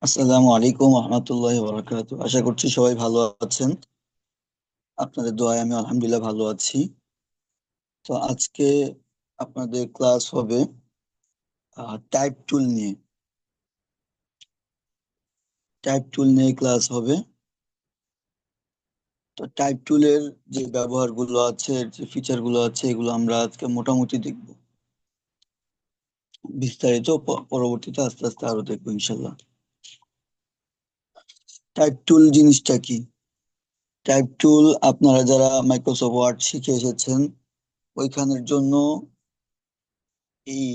আসসালামু আলাইকুম রহমতুল্লাহি বারাকাতুহু। আশা করছি সবাই ভালো আছেন। আপনাদের দোয়ায় আমি আলহামদুলিল্লাহ ভালো আছি। তো আজকে আপনাদের ক্লাস হবে টাইপ টুল নিয়ে। টাইপ টুল নিয়ে ক্লাস হবে। তো টাইপ টুলের যে ব্যবহারগুলো আছে, যে ফিচার গুলো আছে, এগুলো আমরা আজকে মোটামুটি দেখব। বিস্তারিত পরবর্তীতে আস্তে আস্তে আরো দেখবো ইনশাল্লাহ। টাইপ টুল জিনিসটা কি? টাইপ টুল আপনারা যারা মাইক্রোসফট ওয়ার্ড শিখে এসেছেন, ওইখানের জন্য এই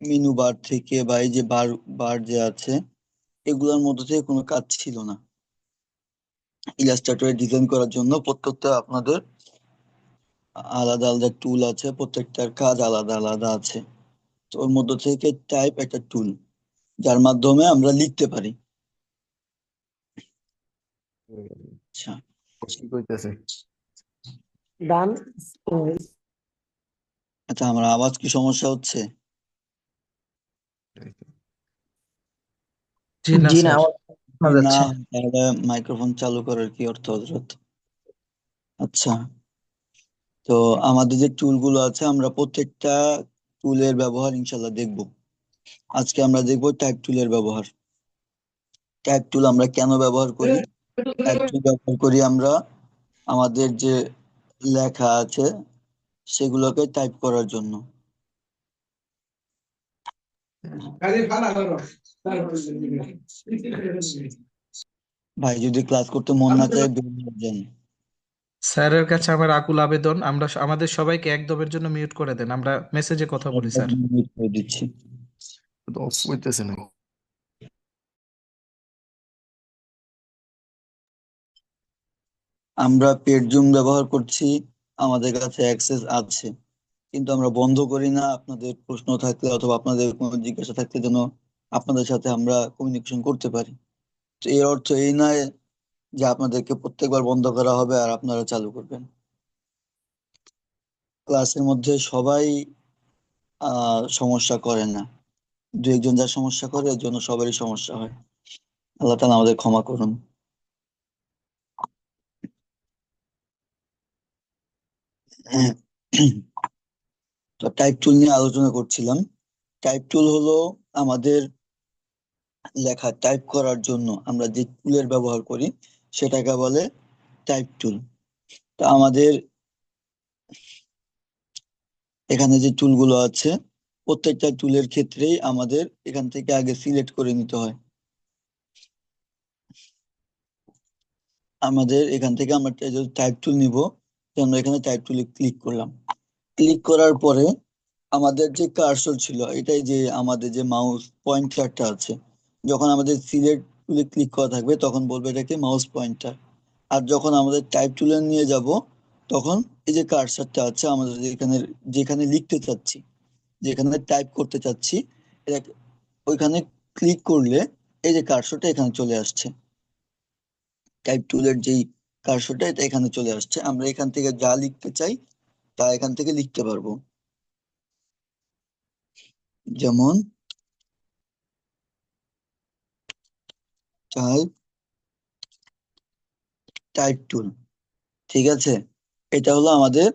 মেনু বার থেকে বা এই যে বার বার যে আছে, এগুলোর মধ্যে থেকে কোনো কাজ ছিল না। ইলাস্ট্রেটরে ডিজাইন করার জন্য প্রত্যেকটা আপনাদের আলাদা আলাদা টুল আছে, প্রত্যেকটার কাজ আলাদা আলাদা আছে। তো ওর মধ্যে থেকে টাইপ একটা টুল, যার মাধ্যমে আমরা লিখতে পারি। আচ্ছা। কি কইতেছে? ডান। আচ্ছা, আমার আওয়াজ কি সমস্যা হচ্ছে? জি না জি না, স্যার। শোনা যদি না যাচ্ছে। হয় তাহলে মাইক্রোফোন চালু করার কি অর্থ হজরত? আচ্ছা। তো আমাদের যে টুল গুলো আছে, আমরা প্রত্যেকটা টুলের ব্যবহার ইনশাল্লাহ দেখব। আজকে আমরা দেখব টাইপ টুলের ব্যবহার। টাইপ টুল আমরা কেন ব্যবহার করি? টাইপ টুল ব্যবহার করি আমরা আমাদের যে লেখা আছে সেগুলোকে টাইপ করার জন্য। ভাই যদি ক্লাস করতে মন না চায় বের হয়ে যান। স্যারের কাছে আমার আকুল আবেদন, আমাদের সবাইকে একদমের জন্য মিউট করে দেন, আমরা মেসেজে কথা বলি একদম স্যার। mute করে দিচ্ছি। তো অফ কইতেছে না। আমরা পেড জুম ব্যবহার করছি, আমাদের কাছে অ্যাক্সেস আছে, কিন্তু আমরা বন্ধ করি না। আপনাদের প্রশ্ন থাকলে অথবা আপনাদের কোনো জিজ্ঞাসা থাকলে যেন আপনাদের সাথে আমরা কমিউনিকেশন করতে পারি। তো এর অর্থ এই নয় যে আপনাদেরকে প্রত্যেকবার বন্ধ করা হবে আর আপনারা চালু করবেন। ক্লাসের মধ্যে সবাই সমস্যা করে না, দু একজন যা সমস্যা করে এর জন্য সবারই সমস্যা হয়। আল্লাহ তাআলা আমাদের ক্ষমা করুন। তো টাইপ টুল নিয়ে আলোচনা করছিলাম। টাইপ টুল হলো আমাদের লেখা টাইপ করার জন্য আমরা যে টুলের ব্যবহার করি সেটাকে বলে টাইপ টুল। তো আমাদের এখানে যে টুলগুলো আছে, প্রত্যেকটা টুলের ক্ষেত্রেই আমাদের এখান থেকে আগে সিলেক্ট করে নিতে হয়। আমাদের এখান থেকে আমরা টাইপ টুল নিব, তো আমরা এখানে টাইপ টুলে ক্লিক করলাম। ক্লিক করার পরে আমাদের যে কার্সর ছিল, এটাই যে আমাদের যে মাউস পয়েন্টারটা আছে, যখন আমাদের সিলেক্ট টুলে ক্লিক করা থাকবে তখন বলবে এটাকে মাউস পয়েন্টার। আর যখন আমাদের টাইপ টুলে নিয়ে যাব, তখন এই যে কার্সারটা আছে আমাদের যেখানে যেখানে লিখতে চাচ্ছি, যেখানে টাইপ করতে চাচ্ছি, এটা ওইখানে ক্লিক করলে এই যে কার্সরটা এখানে চলে আসছে। টাইপ টুলের যেই কার্সরটা এটা এখানে চলে আসছে, আমরা এখান থেকে যা লিখতে চাই তা এখান থেকে লিখতে পারবো। যেমন টাইপ টাইপ টুল, ঠিক আছে? এটা হলো আমাদের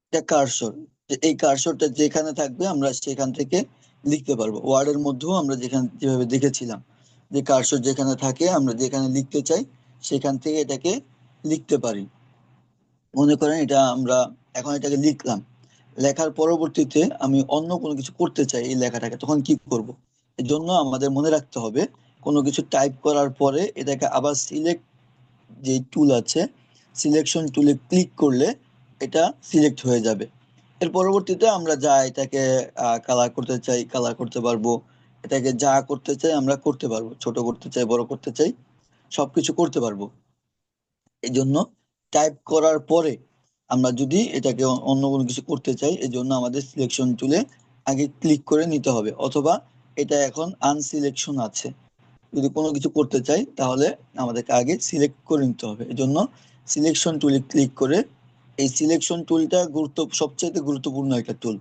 একটা কার্সর। এই কার্সরটা যেখানে থাকবে আমরা সেখান থেকে লিখতে পারবো। ওয়ার্ডের মধ্যেও আমরা যেখানে যেভাবে দেখেছিলাম যে কার্সর যেখানে থাকে আমরা যেখানে লিখতে চাই সেখান থেকে এটাকে লিখতে পারি। মনে করেন এটা আমরা এখন এটাকে লিখলাম, লেখার পরবর্তীতে আমি অন্য কোনো কিছু করতে চাই এই লেখাটাকে, তখন কি করব? এর জন্য আমাদের মনে রাখতে হবে কোনো কিছু টাইপ করার পরে এটাকে আবার সিলেক্ট, যে টুল আছে সিলেকশন টুলে ক্লিক করলে এটা সিলেক্ট হয়ে যাবে। এর পরবর্তীতে আমরা যা এটাকে কালার করতে চাই কালার করতে পারবো, এটাকে যা করতে চাই আমরা করতে পারবো, ছোট করতে চাই বড় করতে চাই সবকিছু করতে পারবো। এই জন্য টাইপ করার পরে আমরা যদি এটাকে অন্য কোনো কিছু করতে চাই, এই জন্য আমাদের সিলেকশন টুলে আগে ক্লিক করে নিতে হবে, অথবা এটা এখন আনসিলেকশন আছে। যদি কোনো কিছু করতে চাই তাহলে আমাদেরকে আগে সিলেক্ট করে নিতে হবে। এই জন্য সিলেকশন টুলে ক্লিক করে, এই সিলেকশন টুলটা সবচেয়ে গুরুত্বপূর্ণ একটা টুল।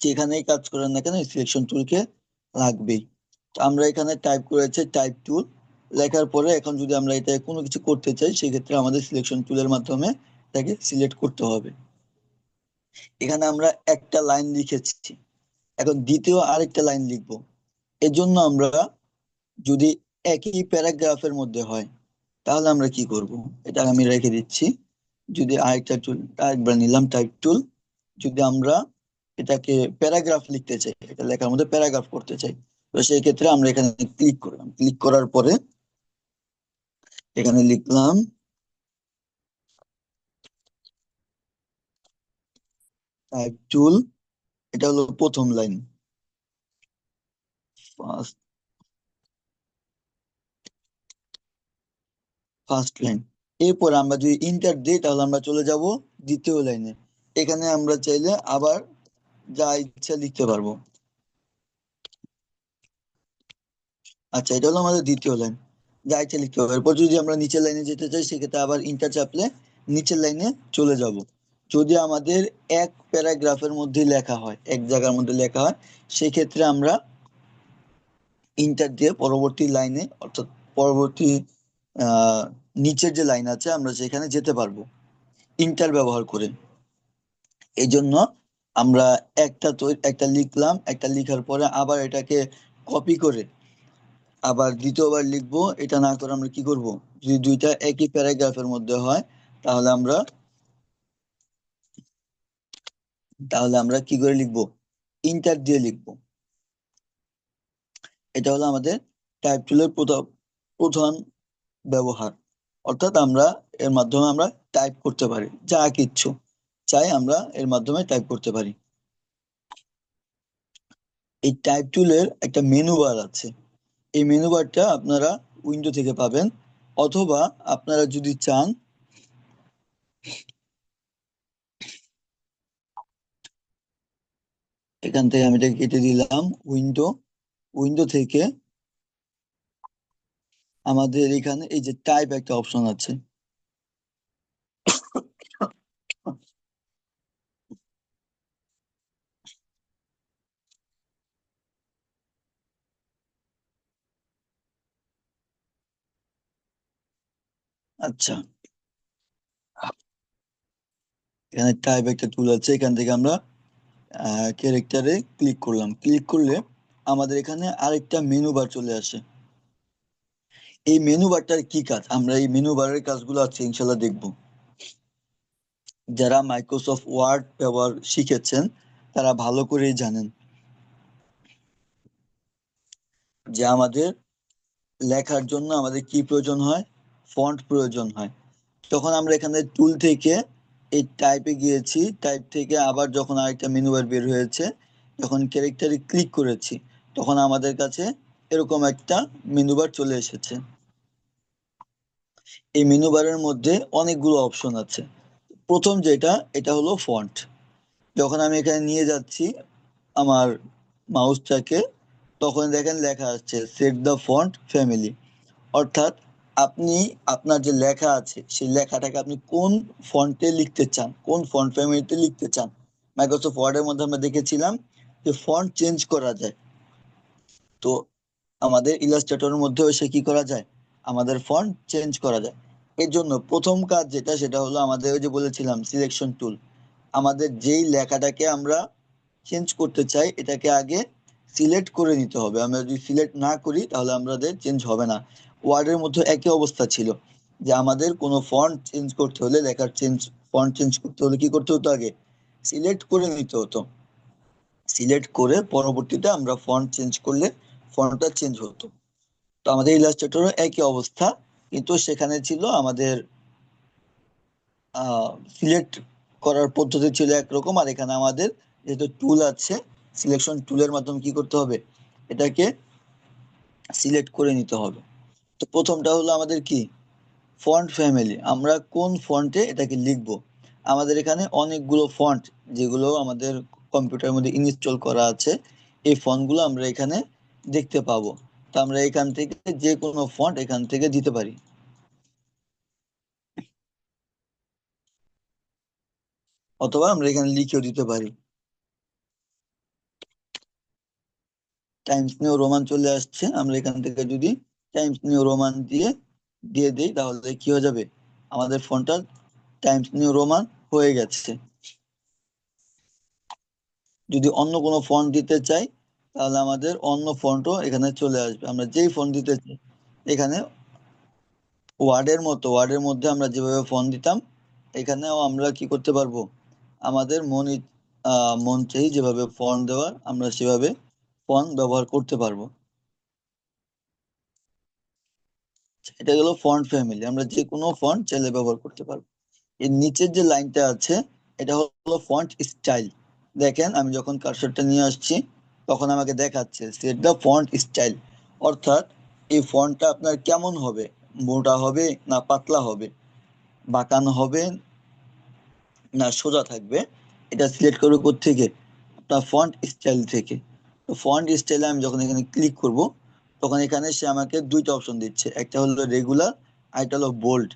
যেখানেই কাজ করেন না কেন সিলেকশন টুলকে লাগবেই। তো আমরা এখানে টাইপ করেছি টাইপ টুল, লেখার পরে এখন যদি আমরা এটা কোনো কিছু করতে চাই সেক্ষেত্রে আমাদের সিলেকশন টুলের মাধ্যমে এটাকে সিলেক্ট করতে হবে। এখানে আমরা একটা লাইন লিখেছি, এখন দ্বিতীয় আরেকটা লাইন লিখবো। এর জন্য আমরা যদি একই প্যারাগ্রাফের মধ্যে হয় তাহলে আমরা কি করব, এটা আমি রেখে দিচ্ছি। যদি আরেকটা টুল আরেকবার নিলাম টাইপ টুল, যদি আমরা এটাকে প্যারাগ্রাফ লিখতে চাই, এটা লেখার মধ্যে প্যারাগ্রাফ করতে চাই, তো সেই ক্ষেত্রে আমরা এখানে ক্লিক করলাম, ক্লিক করার পরে এখানে লিখলাম টাইপ টুল, এটা হলো প্রথম লাইন, ফার্স্ট ফার্স্ট লাইন। এরপর আমরা যদি ইন্টার দিই তাহলে আমরা চলে যাব দ্বিতীয় লাইনে। এখানে আমরা চাইলে আবার যা ইচ্ছা লিখতে পারবো। আচ্ছা, এটা হলো আমাদের দ্বিতীয় লাইন, যা ইচ্ছা লিখতে পারবো। এরপর যদি আমরা নিচের লাইনে যেতে চাই সেক্ষেত্রে আবার ইন্টার চাপলে নিচের লাইনে চলে যাব। যদি আমাদের এক প্যারাগ্রাফের মধ্যে লেখা হয়, এক জায়গার মধ্যে লেখা হয়, সেই ক্ষেত্রে আমরা ইন্টার দিয়ে পরবর্তী লাইনে, অর্থাৎ পরবর্তী আহ নিচের যে লাইন আছে আমরা সেখানে যেতে পারবো ইন্টার ব্যবহার করে। এই জন্য আমরা একটা লিখলাম, একটা লিখার পরে আবার এটাকে কপি করে আবার দ্বিতীয়বার লিখবো। এটা না করে আমরা কি করব, যদি দুইটা একই প্যারাগ্রাফের মধ্যে হয় তাহলে আমরা কি করে লিখবো, ইন্টার দিয়ে লিখবো। এটা হলো আমাদের টাইপ টুলের প্রধান ব্যবহার। অর্থাৎ আমরা এর মাধ্যমে আমরা টাইপ করতে পারি, যা কিচ্ছু চাই আমরা এর মাধ্যমে টাইপ করতে পারি। এই টাইপ টুলের একটা মেনু বার আছে, এই মেনু বারটা আপনারা উইন্ডো থেকে পাবেন, অথবা আপনারা যদি চান এখান থেকে আমি এটা কেটে দিলাম, উইন্ডো উইন্ডো থেকে আমাদের এখানে এই যে টাইপ একটা অপশন আছে। আচ্ছা, এখানে টাইপ একটা টুল আছে, এখান থেকে আমরা ক্যারেক্টারে ক্লিক করলাম, ক্লিক করলে আমাদের এখানে আরেকটা মেনু বার চলে আসে। এই মেনু বারটার কি কাজ, আমরা এই মেনু বারের কাজগুলো আছে ইনশাল্লাহ দেখবো। যারা মাইক্রোসফট ওয়ার্ড ব্যবহার শিখেছেন তারা ভালো করেই জানেন যে আমাদের লেখার জন্য আমাদের কি প্রয়োজন হয়, ফন্ট প্রয়োজন হয়। তখন আমরা এখানে টুল থেকে এই টাইপে গিয়েছি, টাইপ থেকে আবার যখন আরেকটা মেনু বার বের হয়েছে, যখন ক্যারেক্টারে ক্লিক করেছি তখন আমাদের কাছে এরকম একটা মেনু বার চলে এসেছে। এই মেনু বারের মধ্যে অনেকগুলো অপশন আছে। প্রথম যেটা, এটা হলো ফন্ট। যখন আমি এখানে নিয়ে যাচ্ছি আমার মাউসটাকে, তখন দেখেন লেখা আসছে সেট দ্য ফন্ট ফ্যামিলি, অর্থাৎ আপনি আপনার যে লেখা আছে সেই লেখাটাকে আপনি কোন ফন্টে লিখতে চান, কোন ফন্ট ফ্যামিলিতে লিখতে চান। মাইক্রোসফট ওয়ার্ডের মধ্যে আমরা দেখেছিলাম যে ফন্ট চেঞ্জ করা যায়, তো আমাদের ইলাস্ট্রেটরের মধ্যেও সে কি করা যায়, আমাদের ফন্ট চেঞ্জ করা যায়। এর জন্য প্রথম কাজ যেটা, সেটা হলো আমাদের ওই যে বলেছিলাম সিলেকশন টুল। আমাদের যেই লেখাটাকে আমরা চেঞ্জ করতে চাই এটাকে আগে সিলেক্ট করে নিতে হবে। আমরা যদি সিলেক্ট না করি তাহলে আমাদের চেঞ্জ হবে না। ওয়ার্ডের মধ্যে একই অবস্থা ছিল, যে আমাদের কোনো ফন্ট চেঞ্জ করতে হলে, ফন্ট চেঞ্জ করতে হলে কি করতে হতো, আগে সিলেক্ট করে নিতে হতো। সিলেক্ট করে পরবর্তীতে আমরা ফন্ট চেঞ্জ করলে ফন্টটা চেঞ্জ হতো। তো আমাদের ইলাস্ট্রেটরও একই অবস্থা, কিন্তু সেখানে ছিল আমাদের সিলেক্ট করার পদ্ধতি ছিল একরকম, আর এখানে আমাদের যেহেতু টুল আছে, সিলেকশন টুলের মাধ্যমে কি করতে হবে, এটাকে সিলেক্ট করে নিতে হবে। তো প্রথমটা হলো আমাদের কি, ফন্ট ফ্যামিলি, আমরা কোন ফন্টে এটাকে লিখব। আমাদের এখানে অনেকগুলো ফন্ট যেগুলো আমাদের কম্পিউটারের মধ্যে ইনস্টল করা আছে, এই ফন্টগুলো আমরা এখানে দেখতে পাবো। তো আমরা এখান থেকে যে কোনো ফন্ট এখান থেকে দিতে পারি, অথবা আমরা এখানে লিখেও দিতে পারি। টাইমস নিউ রোমান চলে আসছে। আমরা এখান থেকে যদি টাইমস নিউ রোমান দিয়ে দিয়ে দিই তাহলে কি হয়ে যাবে, আমাদের ফন্টটা টাইমস নিউ রোমান হয়ে গেছে। যদি অন্য কোনো ফন্ট দিতে চাই তাহলে আমাদের অন্য ফন্টও এখানে চলে আসবে। আমরা যেই ফন্ট দিতে চাই এখানে ওয়ার্ডের মধ্যে আমরা যেভাবে ফন্ট দিতাম এখানেও আমরা কি করতে পারবো, আমাদের মন চাই যেভাবে ফন্ট দেওয়ার আমরা সেভাবে ফন্ট ব্যবহার করতে পারবো। এটা গেল ফন্ট ফ্যামিলি, আমরা যে কোনো ফন্ট চাইলে ব্যবহার করতে পারবো। এর নিচের যে লাইনটা আছে এটা হলো ফন্ট স্টাইল। দেখেন আমি যখন কার্সরটা নিয়ে আসছি তখন আমাকে দেখাচ্ছে সেট দ্য ফন্ট স্টাইল, অর্থাৎ এই ফন্টটা আপনার কেমন হবে, মোটা হবে না পাতলা হবে, বাঁকানো হবে না সোজা থাকবে, এটা সিলেক্ট করবো কোত্থেকে, আপনার ফন্ট স্টাইল থেকে। তো ফন্ট স্টাইলে আমি যখন এখানে ক্লিক করব তখন এখানে সে আমাকে দুইটা অপশন দিচ্ছে, একটা হলো রেগুলার আর একটা হলো বোল্ড।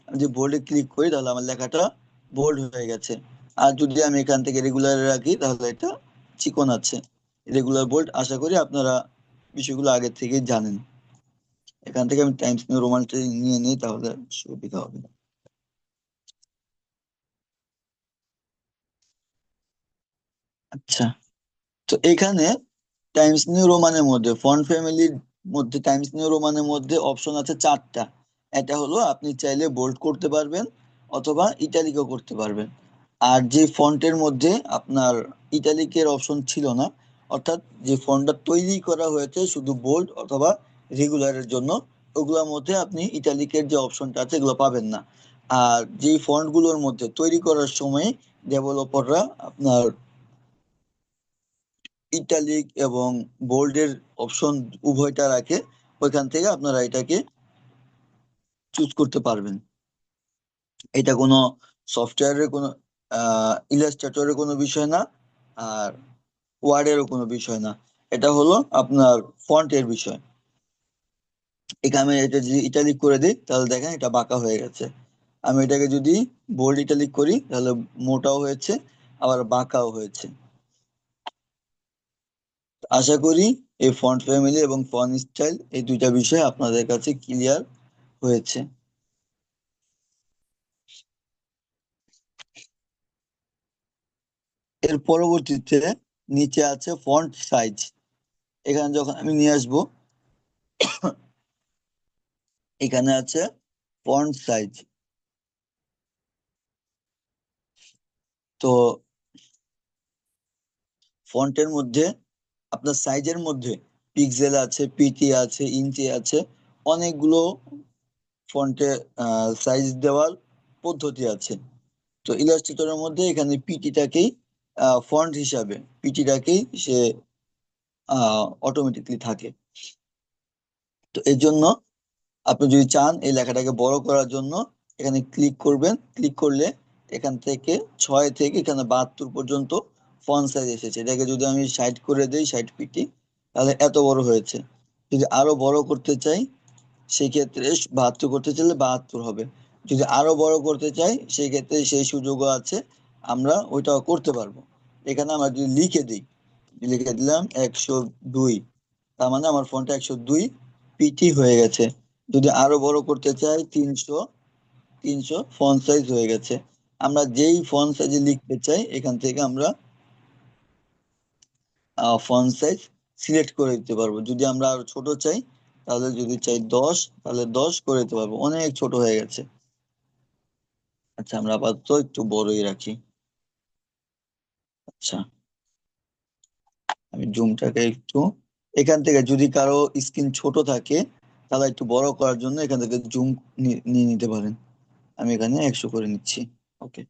আমি যদি বোল্ডে ক্লিক করি তাহলে আমার লেখাটা বোল্ড হয়ে গেছে, আর যদি আমি এখান থেকে রেগুলার রাখি তাহলে এটা চিকন আছে। রেগুলার বোল্ড, আশা করি আপনারা বিষয়গুলো আগে থেকেই জানেন। এখান থেকে আমি টাইমস নিউ রোমানটা নিয়ে নিই তাহলে সুবিধা হবে। আচ্ছা, তো এখানে টাইমস নিউ রোমানের মধ্যে ফন্ট ফ্যামিলির মধ্যে টাইমস নিউ রোমানের মধ্যে অপশন আছে চারটা। এটা হলো আপনি চাইলে বোল্ড করতে পারবেন অথবা ইটালিকও করতে পারবেন। আর যে ফন্টের মধ্যে আপনার ইটালিকের অপশন ছিল না, অর্থাৎ যে ফন্টটা তৈরি করা হয়েছে শুধু বোল্ড অথবা রেগুলারের জন্য, ওগুলোর মধ্যে আপনি ইটালিকের যে অপশনটা আছে এগুলো পাবেন না। আর যেই ফন্টগুলোর মধ্যে তৈরি করার সময় ডেভেলপাররা আপনার ইটালিক এবং বোল্ডের অপশন উভয়টা রাখে, ওইখান থেকে আপনারা এটাকে চুজ করতে পারবেন। এটা কোনো সফটওয়্যারের কোনো ইলাস্ট্রেটরের কোনো বিষয় না, আর ওয়ার্ডেরও কোনো বিষয় না, এটা হলো আপনার ফন্টের বিষয়। এখানে আমি এটা যদি ইটালিক করে দিই তাহলে দেখেন এটা বাঁকা হয়ে গেছে। আমি এটাকে যদি বোল্ড ইটালিক করি তাহলে মোটাও হয়েছে আবার বাঁকাও হয়েছে। আশা করি এই ফন্ট ফ্যামিলি এবং ফন্ট স্টাইল এই দুইটা বিষয় আপনাদের কাছে ক্লিয়ার হয়েছে। এর পরবর্তীতে নিচে আছে ফন্ট সাইজ। এখানে যখন আমি নিয়ে আসবো এখানে আছে ফন্ট সাইজ। তো ফন্টের মধ্যে আপনার সাইজের মধ্যে পিক্সেল আছে, পিটি আছে, ইঞ্চি আছে, অনেকগুলো ফন্টে সাইজ দেওয়ার পদ্ধতি আছে। তো ইলাস্ট্রেটরের মধ্যে এখানে পিটিটাকেই ফন্ট হিসাবে পিটিটাকেই সে অটোমেটিকলি থাকে। তো এই জন্য আপনি যদি চান এই লেখাটাকে বড় করার জন্য এখানে ক্লিক করবেন, ক্লিক করলে এখান থেকে 6 থেকে এখানে 72 পর্যন্ত ফন্ট সাইজ এসেছে। এটাকে যদি আমি 60 করে দিই, 60 পিটি, তাহলে এত বড় হয়েছে। যদি আরো বড় করতে চাই সেক্ষেত্রে 72 করতে চাইলে 72 হবে। যদি আরো বড় করতে চাই সেই ক্ষেত্রে সেই সুযোগও আছে, আমরা ওইটাও করতে পারবো। এখানে আমরা যদি লিখে দিই, লিখে দিলাম 102, তার মানে আমার ফন্টটা 102 পিটি হয়ে গেছে। যদি আরো বড় করতে চাই 300, 300 ফন্ট সাইজ হয়ে গেছে। আমরা যেই ফন্ট সাইজে লিখতে চাই এখান থেকে আমরা ফন্ট সাইজ সিলেক্ট করে দিতে পারবো। যদি আমরা আরো ছোট চাই তাহলে যদি চাই 10 তাহলে 10 করে দিতে পারবো, অনেক ছোট হয়ে গেছে। আচ্ছা, আমরা আপাতত একটু বড়ই রাখি। আচ্ছা, আমি জুমটাকে একটু এখান থেকে, যদি কারো স্ক্রিন ছোট থাকে তাহলে একটু বড় করার জন্য এখান থেকে জুম নিয়ে নিতে পারেন। আমি এখানে 100 করে নিচ্ছি। ওকে।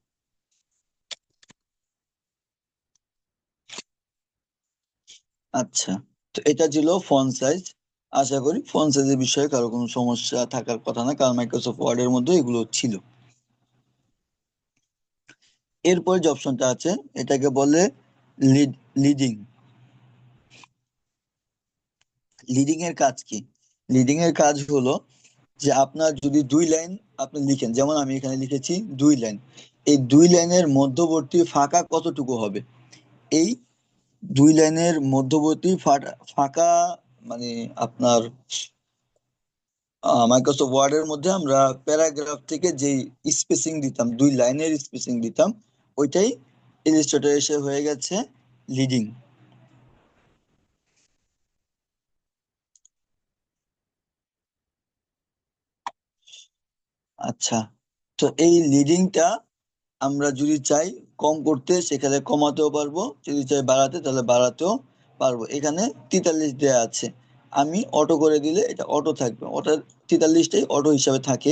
আচ্ছা, তো এটা ছিল ফন্ট সাইজ। আশা করি ফন্ট সাইজের বিষয়ে কারো কোনো সমস্যা থাকার কথা না, কারণ মাইক্রোসফট ওয়ার্ডের মধ্যে এগুলো ছিল। এরপরে যে অপশনটা আছে এটাকে বলে লিডিং। লিডিং এর কাজ কি? লিডিং এর কাজ হলো যে আপনার যদি 2 লাইন আপনি লিখেন, যেমন আমি এখানে লিখেছি 2 লাইন, এই 2 লাইনের মধ্যবর্তী ফাঁকা কতটুকু হবে, এই দুই লাইনের মধ্যবর্তী ফাঁকা মানে আপনার মাইক্রোসফট ওয়ার্ডের মধ্যে আমরা প্যারাগ্রাফ থেকে যে স্পেসিং দিতাম, দুই লাইনের স্পেসিং দিতাম, ওইটাই ইলিস্ট্রেটর এসে হয়ে গেছে লিডিং। আচ্ছা, তো এই লিডিংটা আমরা যদি চাই কম করতে সেখানে কমাতেও পারবো, যদি চাই বাড়াতে তাহলে বাড়াতেও পারবো। এখানে 43 দেয়া আছে, আমি অটো করে দিলে এটা অটো থাকবে, ওটা 43টাই অটো হিসাবে থাকে।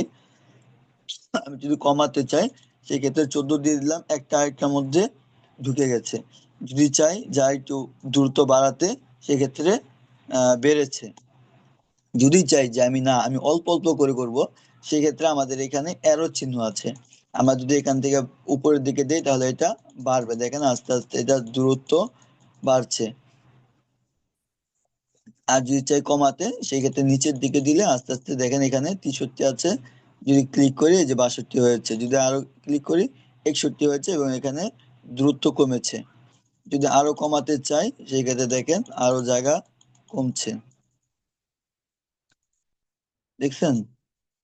আমি যদি কমাতে চাই সেক্ষেত্রে 14 দিয়ে দিলাম, একটা আরেকটার মধ্যে ঢুকে গেছে। যদি চাই যা একটু দ্রুত বাড়াতে সেক্ষেত্রে বেড়েছে। যদি চাই যে আমি অল্প অল্প করে করব, সেক্ষেত্রে আমাদের এখানে অ্যারো চিহ্ন আছে। আমরা যদি এখান থেকে উপরের দিকে দিই তাহলে এটা বাড়বে, দেখেন আস্তে আস্তে এটা দূরত্ব বাড়ছে। আর যদি চাই কমাতে সেক্ষেত্রে নিচের দিকে দিলে আস্তে আস্তে দেখেন এখানে 63 আছে, যদি ক্লিক করি এই যে 62 হয়েছে, যদি আরো ক্লিক করি 61 হয়েছে এবং এখানে দূরত্ব কমেছে। যদি আরো কমাতে চাই সেক্ষেত্রে দেখেন আরো জায়গা কমছে, দেখছেন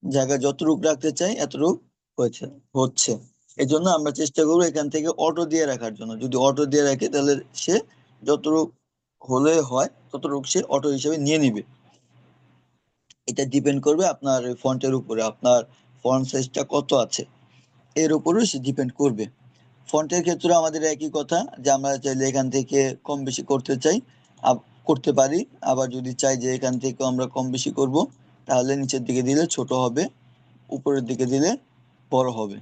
জায়গা যতটুকু রাখতে চাই এতটুকু হয়েছে হচ্ছে। এই জন্য আমরা চেষ্টা করবো এখান থেকে অটো দিয়ে রাখার জন্য, যদি অটো দিয়ে রাখে তাহলে সে যতটুকু হলে হয় ততটুকু সে অটো হিসেবে নিয়ে নিবে। এটা ডিপেন্ড করবে আপনার ফন্টের উপরে, আপনার ফন্ট সাইজটা কত আছে এর উপরেও সে ডিপেন্ড করবে। ফন্টের ক্ষেত্রে আমাদের একই কথা, যে আমরা চাইলে এখান থেকে কম বেশি করতে চাই করতে পারি, আবার যদি চাই যে এখান থেকে আমরা কম বেশি করব তাহলে নিচের দিকে দিলে ছোট হবে, উপরের দিকে দিলে বড় হবে।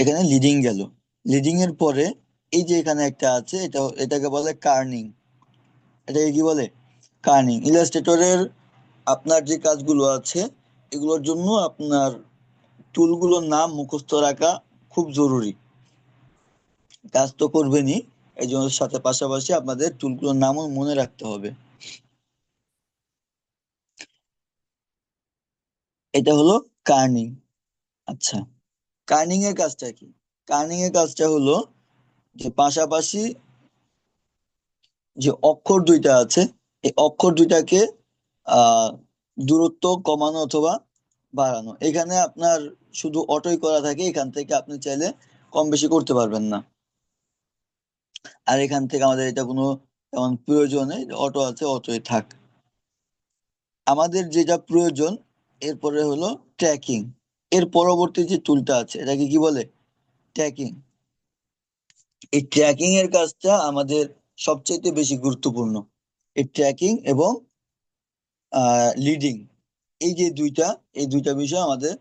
এখানে লিডিং গেল। লিডিং এর পরে এই যে এখানে একটা আছে, এটাকে বলে কার্নিং। এটাকে কি বলে? কার্নিং। ইলাস্ট্রেটরের আপনার যে কাজগুলো আছে এগুলোর জন্য আপনার টুলগুলোর নাম মুখস্থ রাখা খুব জরুরি। কাজ তো করবেনই, এই জন্য সাথে পাশাপাশি আপনাদের টুলগুলোর নামও মনে রাখতে হবে। এটা হলো কার্নিং। আচ্ছা, কার্নিং এর কাজটা কি? কার্নিং এর কাজটা হলো যে পাশাপাশি যে অক্ষর দুইটা আছে এই অক্ষর দুইটাকে আহ দূরত্ব কমানো অথবা বাড়ানো। এখানে আপনার শুধু অটোই করা থাকে, এখান থেকে আপনি চাইলে কম বেশি করতে পারবেন না। আর এখান থেকে আমাদের এটা কোনো তেমন প্রয়োজন নেই, অটো আছে অটোই থাক। আমাদের যেটা প্রয়োজন এরপরে হলো ট্র্যাকিং। এর পরবর্তী যে টুলটা আছে এটাকে কি বলে? ট্র্যাকিং। এই ট্র্যাকিং এর কাজটা আমাদের সবচেয়ে বেশি গুরুত্বপূর্ণ। এই ট্র্যাকিং এবং লিডিং, এই দুইটা বিষয় আমাদের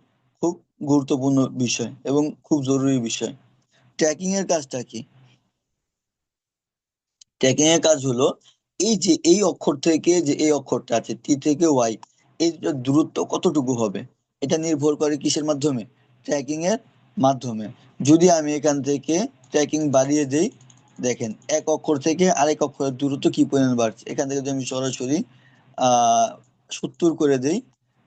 খুব গুরুত্বপূর্ণ বিষয় এবং খুব জরুরি বিষয়। ট্র্যাকিং এর কাজটা কি? ট্র্যাকিং এর কাজ হলো এই যে এই অক্ষর থেকে যে এই অক্ষরটা আছে টি থেকে ওয়াই, এই দূরত্ব কতটুকু হবে এটা নির্ভর করে কিসের মাধ্যমে? ট্র্যাকিং এর মাধ্যমে। যদি আমি এখান থেকে ট্র্যাকিং বাড়িয়ে দেই, দেখেন এক অক্ষর থেকে আরেক অক্ষরের দূরত্ব কি পরিমাণ বাড়ছে। এখান থেকে যদি আমি সরাসরি 70 করে দেই,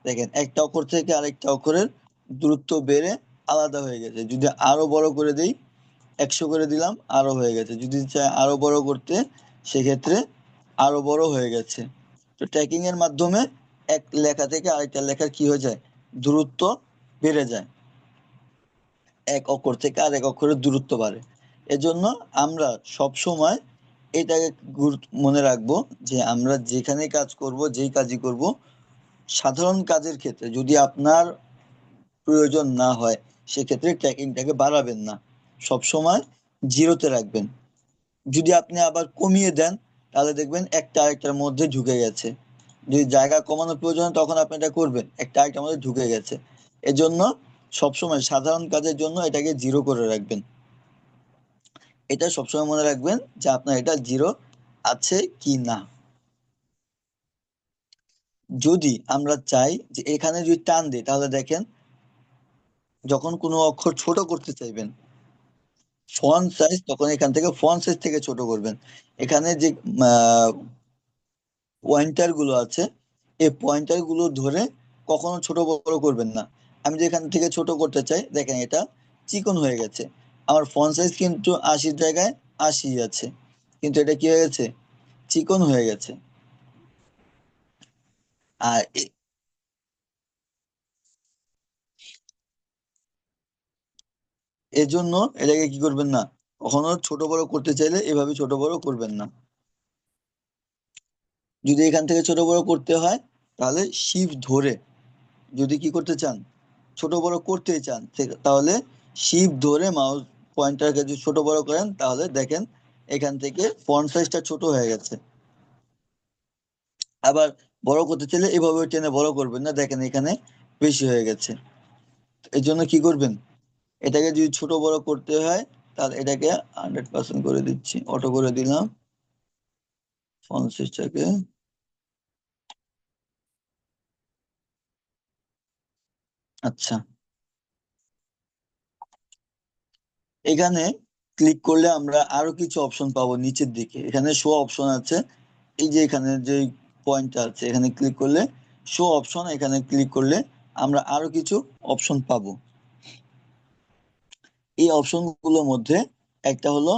দেখেন একটা অক্ষর থেকে আরেকটা অক্ষরের দূরত্ব বেড়ে আলাদা হয়ে গেছে। যদি আরো বড় করে দেই, 100 করে দিলাম, আরো হয়ে গেছে। যদি চাই আরো বড় করতে সেক্ষেত্রে আরো বড় হয়ে গেছে। তো ট্র্যাকিং এর মাধ্যমে এক লেখা থেকে আরেকটা লেখার কি হয়ে যায়? দূরত্ব বেড়ে যায়, এক অক্ষর থেকে আরেক অক্ষরের দূরত্ব বাড়ে। এজন্য আমরা সব সময় এটাকে মনে রাখবো যে আমরা যেখানে কাজ করব, যেই কাজই করব, সাধারণ কাজের ক্ষেত্রে যদি আপনার প্রয়োজন না হয় সেক্ষেত্রে ট্র্যাকিংটাকে বাড়াবেন না, সব সময় জিরোতে রাখবেন। যদি আপনি আবার কমিয়ে দেন তাহলে দেখবেন একটা আরেকটার মধ্যে ঢুকে গেছে। যদি জায়গা কমানোর প্রয়োজন হয় তখন আপনি এটা করবেন, একটা আরেকটার মধ্যে ঢুকে গেছে। এজন্য সবসময় সাধারণ কাজের জন্য এটাকে জিরো করে রাখবেন। এটা সবসময় মনে রাখবেন যে আপনার এটা জিরো আছে কি না। যদি আমরা চাই যে এখানে যদি টান দিই তাহলে দেখেন যখন কোনো অক্ষর ছোট করতে চাইবেন ফন্ট সাইজ, তখন এখান থেকে ফন্ট সাইজ থেকে ছোট করবেন। এখানে যে পয়েন্টার গুলো আছে এই পয়েন্টার গুলো ধরে কখনো ছোট বড় করবেন না। আমি যদি এখান থেকে ছোট করতে চাই, দেখেন এটা চিকন হয়ে গেছে। আমার ফন্ট সাইজ কিন্তু 80 জায়গায় 80 আছে, কিন্তু এটা কি হয়ে গেছে, চিকন হয়ে গেছে। আর এজন্য এটাকে কি করবেন না, কখনো ছোট বড় করতে চাইলে এভাবে ছোট বড় করবেন না। যদি এখান থেকে ছোট বড় করতে হয় তাহলে শিফট ধরে, যদি কি করতে চান, ছোট বড় করতেই চান, তাহলে শিফট ধরে মাউস পয়েন্টারকে যদি ছোট বড় করেন তাহলে দেখেন এখান থেকে ফন্ট সাইজটা ছোট হয়ে গেছে। আবার বড় করতে চাইলে এভাবে টেনে বড় করবেন না, দেখেন এখানে বেশি হয়ে গেছে। এই জন্য কি করবেন, এটাকে যদি ছোট বড় করতে হয় তাহলে এটাকে 100% করে দিচ্ছি, অটো করে দিলাম ফন্ট সাইজটাকে। আচ্ছা, এখানে ক্লিক করলে আমরা আরো কিছু অপশন পাবো নিচের দিকে, এখানে শো অপশন আছে। এই যে এখানে যে পয়েন্টটা আছে এখানে ক্লিক করলে শো অপশন, এখানে ক্লিক করলে আমরা আরো কিছু অপশন পাবো। এই অপশন গুলোর মধ্যে একটা হলো,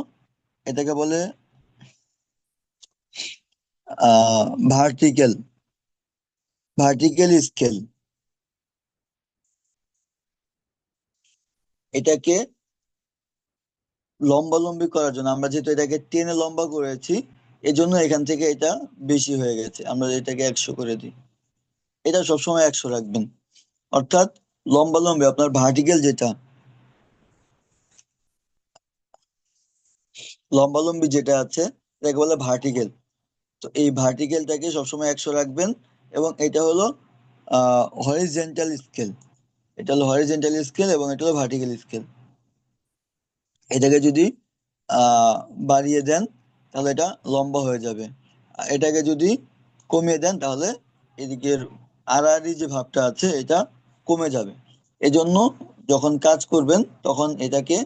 এটাকে বলে ভার্টিক্যাল ভার্টিক্যাল স্কেল। এটাকে লম্বালম্বি করার জন্য, আমরা যেহেতু এটাকে টেনে লম্বা করেছি এজন্য এখান থেকে এটা বেশি হয়ে গেছে, আমরা এটাকে 100 করে দিই। এটা সবসময় 100 রাখবেন, অর্থাৎ লম্বালম্বি আপনার ভার্টিক্যাল যেটা, লম্বালম্বি যেটা আছে এটাকে বলে ভার্টিক্যাল। তো এই ভার্টিক্যালটাকে সবসময় 100 রাখবেন। এবং এটা হলো হরিজেন্টাল স্কেল, এটা হলো হরিজেন্টাল স্কেল এবং এটা হলো ভার্টিক্যাল স্কেল। এটাকে যদি আহ বাড়িয়ে দেন তাহলে এটা লম্বা হয়ে যাবে, আর এটাকে যদি কমিয়ে দেন তাহলে এদিকের আড়াআড়ি যে ভাবটা আছে এটা কমে যাবে। এজন্য যখন কাজ করবেন তখন এটাকে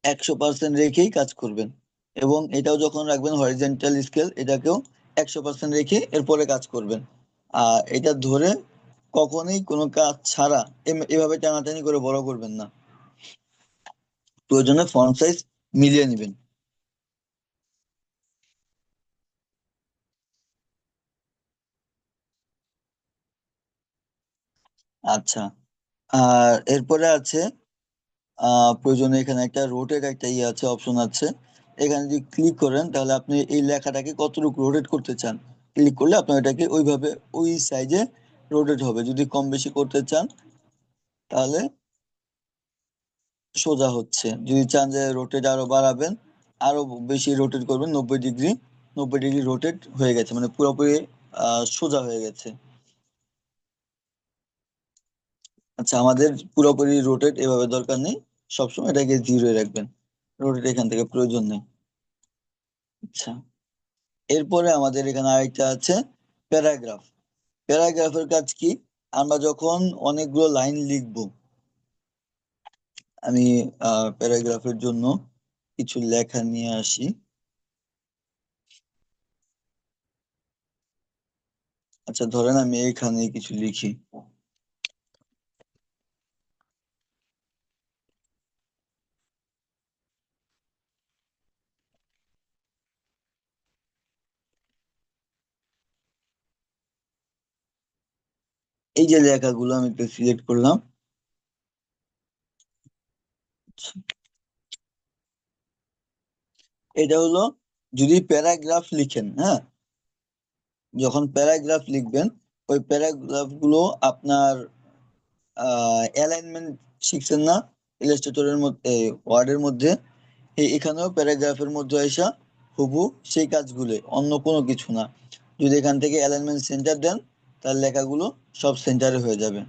100% রেখেই কাজ করবেন। এবং এটাও যখন রাখবেন হরিজেন্টাল স্কেল, এটাকেও 100% রেখে এরপরে কাজ করবেন। আর এটা ধরে কখনোই কোনো কাজ ছাড়া এভাবে টানাটানি করে বড় করবেন না, প্রয়োজনে ফন্ট সাইজ মিলিয়ে নেবেন। আচ্ছা, আর এরপরে আছে প্রয়োজনে এখানে একটা রোটেট একটা ইয়ে আছে, অপশন আছে। এখানে যদি ক্লিক করেন তাহলে আপনি এই লেখাটাকে কতটুকু রোটেট করতে চান, ক্লিক করলে আপনার এটাকে ওইভাবে ওই সাইজে রোটেট হবে। যদি কম বেশি করতে চান তাহলে সোজা হচ্ছে, যদি চান যে রোটেট আরো বাড়াবেন আরো বেশি রোটেট করবেন 90 ডিগ্রি, 90 ডিগ্রি রোটেট হয়ে গেছে, মানে পুরোপুরি সোজা হয়ে গেছে। আচ্ছা, আমাদের পুরোপুরি রোটেট এভাবে দরকার নেই, সবসময় এটাকে 0 রাখবেন, রোটেট এখান থেকে প্রয়োজন নেই। আচ্ছা, এরপরে আমাদের এখানে আরেকটা আছে প্যারাগ্রাফ। প্যারাগ্রাফের কাজ কি, আমরা যখন অনেকগুলো লাইন লিখবো, আমি প্যারাগ্রাফের জন্য কিছু লেখা নিয়ে আসি। আচ্ছা, ধরেন আমি এখানে কিছু লিখি। এই যে লেখাগুলো আমি একটু সিলেক্ট করলাম। এটা হলো যদি প্যারাগ্রাফ লিখেন, হ্যাঁ, যখন প্যারাগ্রাফ লিখবেন ওই প্যারাগ্রাফ গুলো আপনার অ্যালাইনমেন্ট শিখছেন না ইলাস্ট্রেটরের মধ্যে, ওয়ার্ডের মধ্যে, এখানেও প্যারাগ্রাফের মধ্যে আসা হুবহু সেই কাজগুলো, অন্য কোনো কিছু না। যদি এখান থেকে অ্যালাইনমেন্ট সেন্টার দেন তাহলে লেখাগুলো সব সেন্টারে হয়ে যাবে।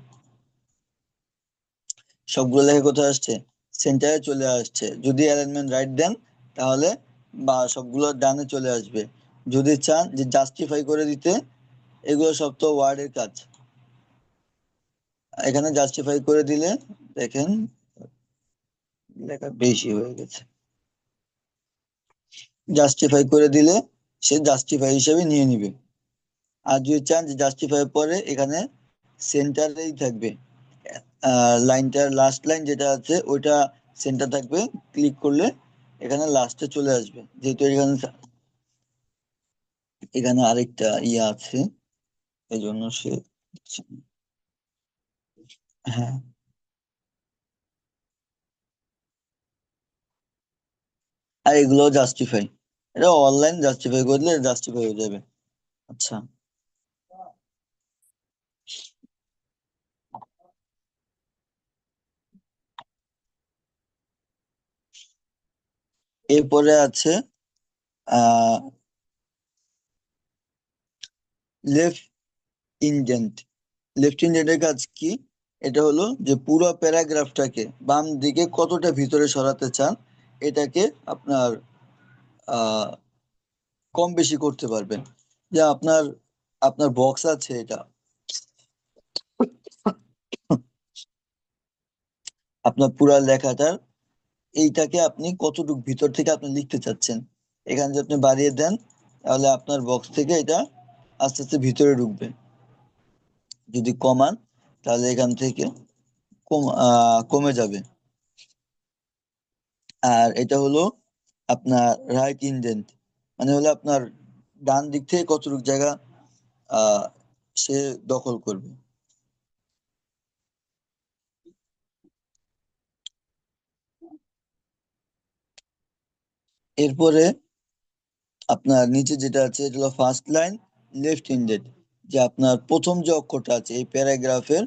সবগুলো লেখা কোথায় আসছে, সেন্টারে চলে আসছে। যদি অ্যালাইনমেন্ট রাইট দেন তাহলে বা সবগুলো ডানে চলে আসবে। যদি চান যে জাস্টিফাই করে দিতে, এগুলো সব তো ওয়ার্ডের কাজ, এখানে জাস্টিফাই করে দিলে দেখেন লেখা বেশি হয়ে গেছে, জাস্টিফাই করে দিলে সে জাস্টিফাই হিসেবে নিয়ে নিবে। আর যদি চান যে জাস্টিফাই পরে এখানে সেন্টারেই থাকবে, লাইনটার লাস্ট লাইন যেটা আছে ওইটা সেন্টার থাকবে, ক্লিক করলে এখানে লাস্টে চলে আসবে। যেহেতু এখানে আরেকটা ইয়ে আছে, এই জন্য সে, হ্যাঁ, আর এগুলো জাস্টিফাই, এটা অনলাইন জাস্টিফাই করলে জাস্টিফাই হয়ে যাবে। আচ্ছা, এরপরে আছে আহ লেফট ইনডেন্ট। লেফট ইনডেন্টের কাজ কি? এটা হলো যে পুরো প্যারাগ্রাফটাকে বাম দিকে কতটা ভিতরে সরাতে চান, এটাকে আপনার আহ কম বেশি করতে পারবেন। যে আপনার আপনার বক্স আছে এটা, আপনার পুরা লেখাটার এইটাকে আপনি কতটুকু ভিতর থেকে আপনি লিখতে চাচ্ছেন, এখানে যদি আপনি বাড়িয়ে দেন তাহলে আপনার বক্স থেকে এটা আস্তে আস্তে ভিতরে ঢুকবে। যদি কমান তাহলে এখান থেকে কমে যাবে। আর এটা হলো আপনার রাইট ইনডেন্ট, মানে হলো আপনার ডান দিক থেকে কতটুকু জায়গা আহ সে দখল করবে। এরপরে আপনার নিচে যেটা আছে এটা হলো ফার্স্ট লাইন লেফট হ্যান্ডেড, যে আপনার প্রথম যে অক্ষরটা আছে এই প্যারাগ্রাফের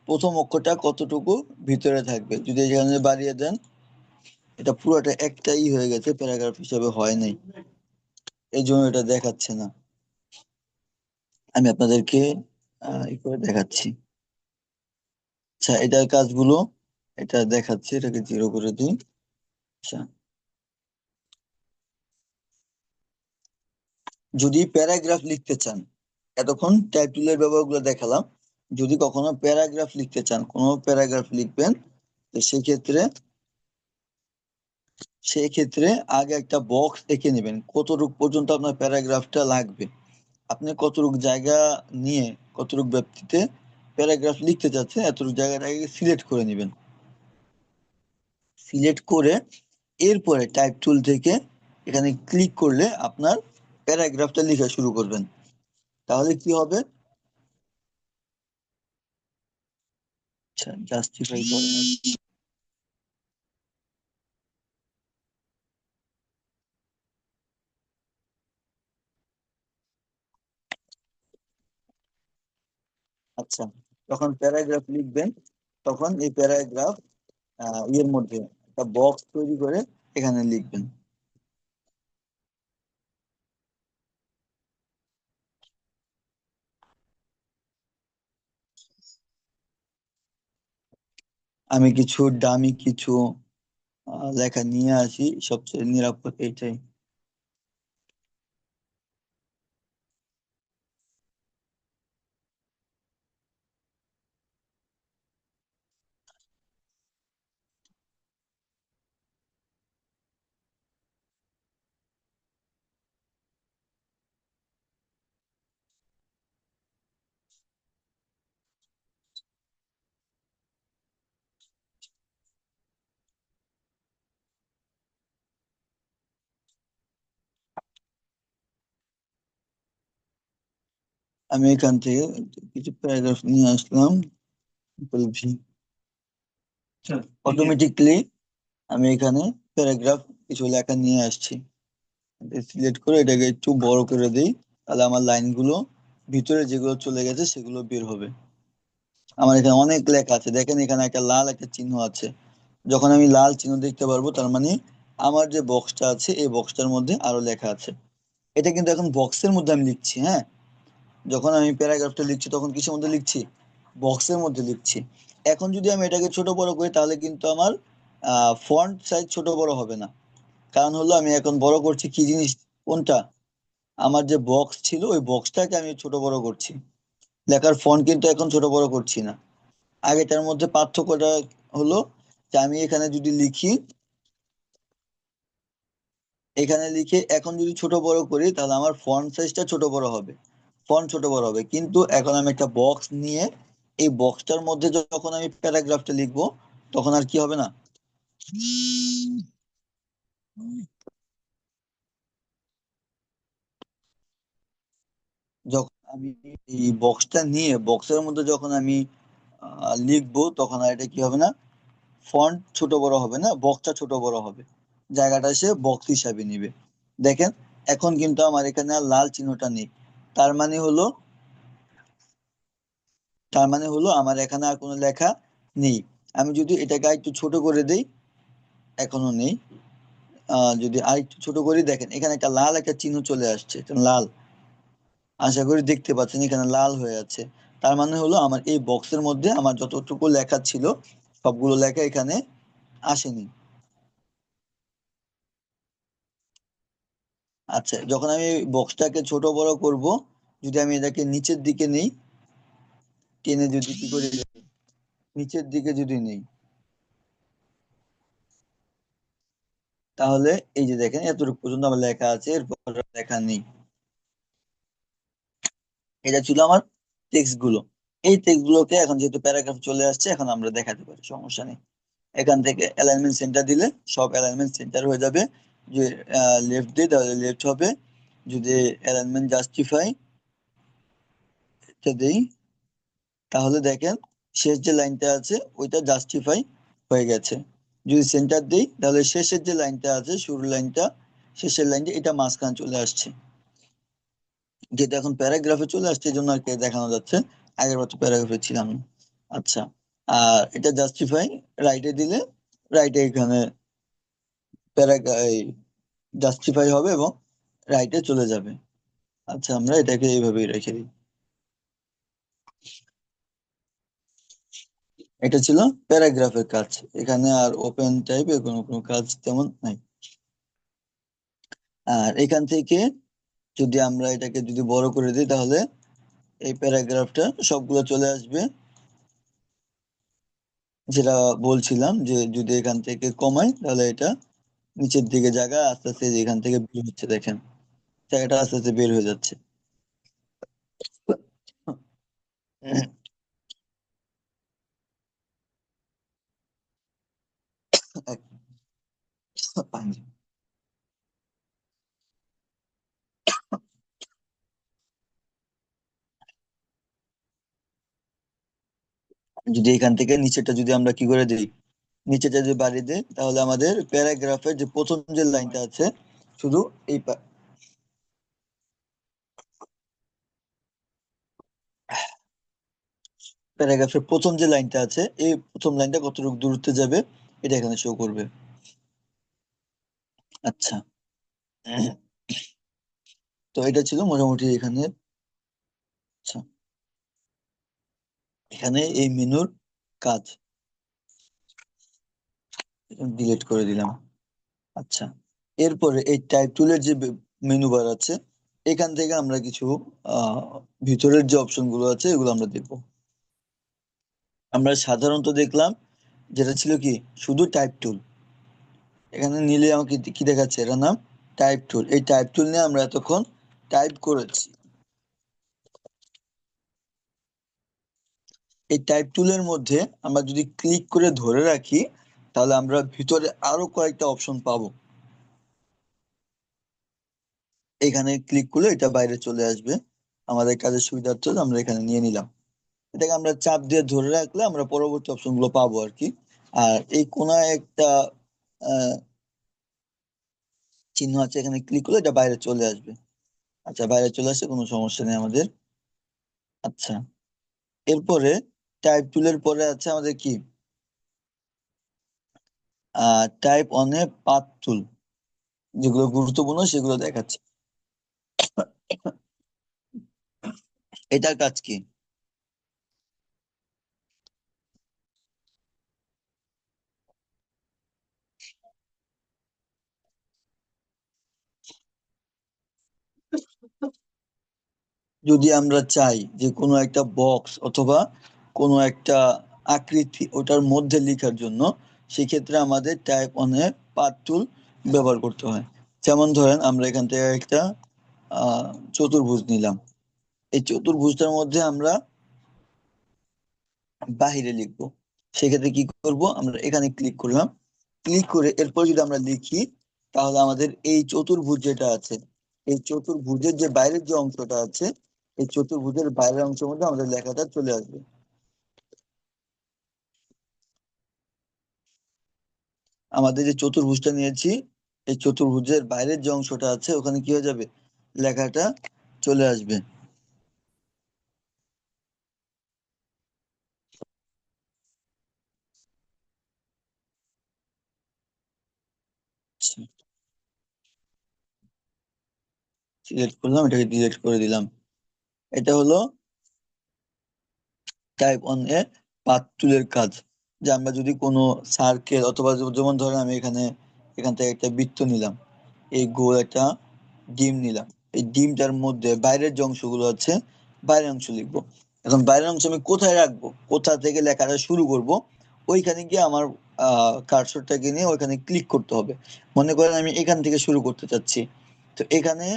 প্রথম অক্ষরটা কতটুকু ভিতরে থাকবে। যদি এখানে বাড়িয়ে দেন, এটা পুরোটা একটাই হয়ে গেছে, প্যারাগ্রাফ হিসাবে হয় নাই, এই জন্য এটা দেখাচ্ছে না। আমি আপনাদেরকে ই করে দেখাচ্ছি। আচ্ছা, এটার কাজগুলো এটা দেখাচ্ছে, এটাকে জিরো করে দিই। আচ্ছা, যদি প্যারাগ্রাফ লিখতে চান, এতক্ষণ টাইপ টুলের ব্যবহারগুলো দেখালাম, যদি কখনো প্যারাগ্রাফ লিখতে চান, কোনো প্যারাগ্রাফ লিখবেন, তো সেক্ষেত্রে আগে একটা বক্স এঁকে নেবেন কতটুক পর্যন্ত আপনার প্যারাগ্রাফটা লাগবে। আপনি কতটুক জায়গা নিয়ে কতটুক ব্যাপ্তিতে প্যারাগ্রাফ লিখতে চাচ্ছেন এতটুকু জায়গাটাকে সিলেক্ট করে নেবেন। সিলেক্ট করে এরপরে টাইপ টুল থেকে এখানে ক্লিক করলে আপনার প্যারাগ্রাফটা লেখা শুরু করবেন। তাহলে কি হবে? আচ্ছা, জাস্টিফাই করে, আচ্ছা, যখন প্যারাগ্রাফ লিখবেন তখন এই প্যারাগ্রাফ ইয়ের মধ্যে একটা বক্স তৈরি করে এখানে লিখবেন। আমি কিছু ডামি কিছু লেখা নিয়ে আসি, সবচেয়ে নিরাপদ এটাই। আমি এখান থেকে কিছু প্যারাগ্রাফ নিয়ে আসলাম, অটোমেটিকলি আমি এখানে প্যারাগ্রাফ কিছু লেখা নিয়ে আসছি। সিলেক্ট করে এটাকে একটু বড় করে দিই, তাহলে আমার লাইনগুলো ভিতরে যেগুলো চলে গেছে সেগুলো বের হবে। আমার এখানে অনেক লেখা আছে, দেখেন এখানে একটা লাল একটা চিহ্ন আছে। যখন আমি লাল চিহ্ন দেখতে পারবো তার মানে আমার যে বক্সটা আছে এই বক্সটার মধ্যে আরো লেখা আছে। এটা কিন্তু এখন বক্সের মধ্যে আমি লিখছি, হ্যাঁ। যখন আমি প্যারাগ্রাফটা লিখছি তখন কিসের মধ্যে লিখছি? বক্সের মধ্যে লিখছি। এখন যদি আমি এটাকে ছোট বড় করি তাহলে কিন্তু আমার ফন্ট সাইজ ছোট বড় হবে না। কারণ হলো আমি এখন বড় করছি কি জিনিস, কোনটা? আমার যে বক্স ছিল ওই বক্সটাকে আমি ছোট বড় করছি, লেখার ফন্ট কিন্তু এখন ছোট বড় করছি না। আগেটার মধ্যে পার্থক্যটা হলো যে আমি এখানে যদি লিখি, এখানে লিখে এখন যদি ছোট বড় করি তাহলে আমার ফন্ট সাইজটা ছোট বড় হবে, ফন্ট ছোট বড় হবে। কিন্তু এখন আমি একটা বক্স নিয়ে এই বক্সটার মধ্যে যখন আমি প্যারাগ্রাফটা লিখবো তখন আর কি হবে না, যখন আমি এই বক্সটা নিয়ে বক্সের মধ্যে যখন আমি লিখবো, তখন আর এটা কি হবে না, ফন্ট ছোট বড় হবে না, বক্সটা ছোট বড় হবে, জায়গাটা সে বক্স হিসাবে নিবে। দেখেন, এখন কিন্তু আমার এখানে আর লাল চিহ্নটা নেই। তার মানে হলো তার মানে হলো আমার এখানে আর কোনো লেখা নেই। আমি যদি এটাকে একটু ছোট করে দেই, এখনো নেই। যদি আর একটু ছোট করে দেখেন, এখানে একটা লাল একটা চিহ্ন চলে আসছে, এটা লাল। আশা করি দেখতে পাচ্ছেন এখানে লাল হয়ে আছে। তার মানে হলো আমার এই বক্সের মধ্যে আমার যতটুকু লেখা ছিল সবগুলো লেখা এখানে আসেনি। আচ্ছা, যখন আমি বক্সটাকে ছোট বড় করব, যদি আমি এটাকে নিচের দিকে নেই, টেনে যদি কি করে নিচের দিকে যদি নেই, তাহলে এই যে দেখেন এতটুকু পর্যন্ত আমার লেখা আছে, এরপর আর লেখা নেই। এটা ছিল আমার টেক্সট গুলো। এই টেক্সট গুলোকে এখন যেহেতু প্যারাগ্রাফ চলে আসছে, এখন আমরা দেখাতে পারি, সমস্যা নেই। এখান থেকে অ্যালাইনমেন্ট সেন্টার দিলে সব অ্যালাইনমেন্ট সেন্টার হয়ে যাবে। যে লেফট দিই তাহলে লেফট হবে। যদি অ্যালাইনমেন্ট জাস্টিফাই দেই, তাহলে দেখেন শেষ যে লাইনটা আছে ওইটা জাস্টিফাই হয়ে গেছে। যদি সেন্টার দেই তাহলে শেষের যে লাইনটা আছে, শুরুর লাইনটা, শেষের লাইনটা, এটা মাঝখানে চলে আসছে। যেটা এখন প্যারাগ্রাফে চলে আসছে, এই জন্য আর কি দেখানো যাচ্ছে। আগের বার তো প্যারাগ্রাফে ছিলাম না। আচ্ছা, আর এটা জাস্টিফাই রাইটে দিলে রাইটে এখানে জাস্টিফাই হবে এবং রাইটে চলে যাবে। আচ্ছা, আমরা এটাকে এইভাবেই রেখে দিই। এটা ছিল প্যারাগ্রাফের কাজ। এখানে আর ওপেন টাইপের কোনো কাজ তেমন নাই। আর এখান থেকে যদি আমরা এটাকে যদি বড় করে দিই, তাহলে এই প্যারাগ্রাফটা সবগুলো চলে আসবে। যেটা বলছিলাম যে যদি এখান থেকে কমাই, তাহলে এটা নিচের দিকে জায়গা আস্তে আস্তে এখান থেকে বের হচ্ছে, দেখেন জায়গাটা আস্তে আস্তে বের হয়ে যাচ্ছে। যদি এখান থেকে নিচেটা যদি আমরা কি করে দিই, নিচেটা যদি বাড়িয়ে দিই, তাহলে আমাদের প্যারাগ্রাফের যে প্রথম যে লাইনটা আছে, শুধু এই প্যারাগ্রাফের প্রথম যে লাইনটা আছে, এই প্রথম লাইনটা কতটুকু দূরত্বে যাবে এটা এখানে শো করবে। আচ্ছা, তো এটা ছিল মোটামুটি এখানে। আচ্ছা, এখানে এই মেনুর কাজ ডিলিট করে দিলাম। আচ্ছা, এরপরে এই টাইপ টুলের যে মেনু বার আছে, এখান থেকে আমরা কিছু আহ ভিতরের যে অপশন গুলো আছে এগুলো আমরা দেখবো। আমরা সাধারণত দেখলাম যেটা ছিল কি, শুধু টাইপ টুল। এখানে নিলে আমাকে কি দেখাচ্ছে, এটার নাম টাইপ টুল। এই টাইপ টুল নিয়ে আমরা এতক্ষণ টাইপ করেছি। এই টাইপ টুলের মধ্যে আমরা যদি ক্লিক করে ধরে রাখি, তাহলে আমরা ভিতরে আরো কয়েকটা অপশন পাবো। এখানে ক্লিক করলে এটা বাইরে চলে আসবে। আমাদের কাজের সুবিধার্থে আমরা এখানে নিয়ে নিলাম। এটাকে আমরা চাপ দিয়ে ধরে রাখলে আমরা পরবর্তী অপশন গুলো পাবো আর কি। আর এই কোনায় একটা আহ চিহ্ন আছে, এখানে ক্লিক করলে এটা বাইরে চলে আসবে। আচ্ছা, বাইরে চলে আসে, কোনো সমস্যা নেই আমাদের। আচ্ছা, এরপরে টাইপ টুলের পরে আছে আমাদের কি, টাইপ অনে পাথ টুল, যেগুলো গুরুত্বপূর্ণ সেগুলো দেখাচ্ছে। এটার কাজ কি, যদি আমরা চাই যে কোনো একটা বক্স অথবা কোনো একটা আকৃতি ওটার মধ্যে লেখার জন্য, সেক্ষেত্রে আমাদের টাইপ অনে পাথ টুল ব্যবহার করতে হয়। যেমন ধরেন আমরা এখান থেকে একটা আহ চতুর্ভুজ নিলাম। এই চতুর্ভুজটার মধ্যে আমরা বাহিরে লিখবো। সেক্ষেত্রে কি করব, আমরা এখানে ক্লিক করলাম। ক্লিক করে এরপর যদি আমরা লিখি, তাহলে আমাদের এই চতুর্ভুজ যেটা আছে, এই চতুর্ভুজের যে বাইরের যে অংশটা আছে, এই চতুর্ভুজের বাইরের অংশের মধ্যে আমাদের লেখাটা চলে আসবে। আমাদের যে চতুর্ভুজটা নিয়েছি, এই চতুর্ভুজের বাইরের যে অংশটা আছে ওখানে কি হয়ে যাবে, লেখাটা চলে আসবে। সিলেক্ট করলাম, এটাকে ডিলিট করে দিলাম। এটা হলো টাইপ অন এ পাথ টুলের কাজ। যে আমরা যদি কোনো সার্কেল অথবা যেমন ধরেন আমি এখান থেকে একটা বৃত্ত নিলাম, এই গোল একটা ডিম নিলাম, এই ডিমটার মধ্যে বাইরের যে অংশগুলো আছে বাইরের অংশ লিখবো। এখন বাইরের অংশ আমি কোথায় রাখবো, কোথা থেকে লেখাটা শুরু করব, ওইখানে গিয়ে আমার কার্সরটাকে নিয়ে ওইখানে ক্লিক করতে হবে। মনে করেন আমি এখান থেকে শুরু করতে চাচ্ছি, তো এখানে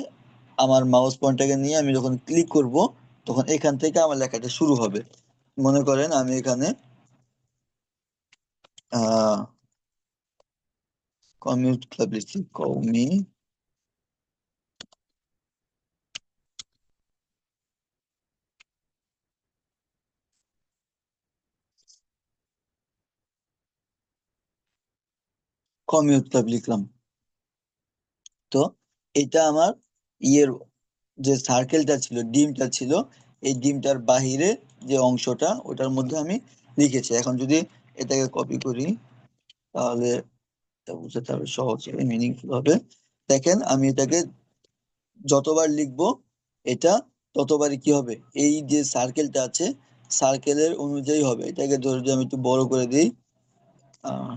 আমার মাউস পয়েন্টটাকে নিয়ে আমি যখন ক্লিক করব, তখন এখান থেকে আমার লেখাটা শুরু হবে। মনে করেন আমি এখানে আহ কমিউট ক্লাব লিখছি, কমিউট ক্লাব লিখলাম। তো এটা আমার ইয়ের যে সার্কেলটা ছিল, ডিমটা ছিল, এই ডিমটার বাহিরে যে অংশটা ওটার মধ্যে আমি লিখেছি। এখন যদি এটাকে কপি করি, তাহলে এটা বুঝতে আরো সহজ হবে, মিনিংফুল হবে। দেখেন আমি এটাকে যতবার লিখবো, এটা ততবারই কি হবে, এই যে সার্কেলটা আছে সার্কেলের অনুযায়ী হবে। এটাকে ধরে যদি আমি একটু বড় করে দিই, আহ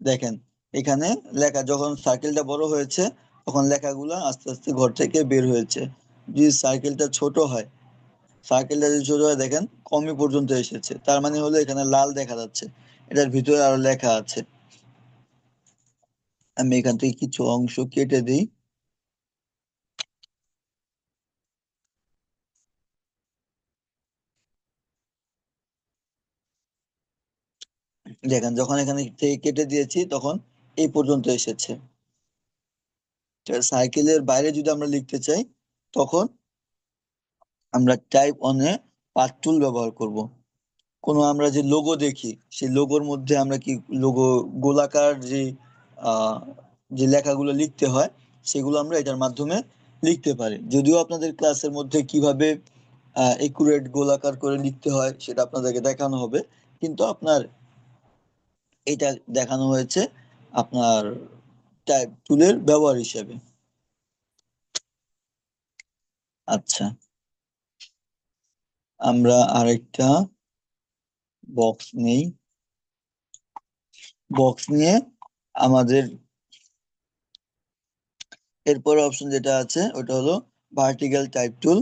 দেখেন এখানে লেখা যখন সার্কেলটা বড় হয়েছে, তখন লেখাগুলো আস্তে আস্তে ঘর থেকে বের হয়েছে। যদি সার্কেলটা ছোট হয়, সার্কেলটা যদি ছোট হয়, দেখেন কমই পর্যন্ত এসেছে, তার মানে হলো এখানে লাল দেখা যাচ্ছে, এটার ভিতরে আরো লেখা আছে। আমি এখান থেকে কিছু অংশ কেটে দিই। দেখেন যখন এখানে থেকে কেটে দিয়েছি, তখন এই পর্যন্ত এসেছে। সাইকেলের বাইরে যদি আমরা লিখতে চাই, তখন আমরা টাইপ অনে পাথ টুল ব্যবহার করব। কোনো আমরা যে লোগো দেখি, সেই লোগোর মধ্যে আমরা কি লোগো গোলাকার যে আহ, যে লেখাগুলো লিখতে হয়, সেগুলো আমরা এটার মাধ্যমে লিখতে পারি। যদিও আপনাদের ক্লাসের মধ্যে কিভাবে একুরেট গোলাকার করে লিখতে হয় সেটা আপনাদেরকে দেখানো হবে, কিন্তু আপনার এটা দেখানো হয়েছে আপনার টাইপ টুলের ব্যবহার হিসেবে। আচ্ছা, আমরা আরেকটা বক্স নেই। বক্স নিয়ে আমাদের এরপরে অপশন যেটা আছে ওটা হলো ভার্টিক্যাল টাইপ টুল।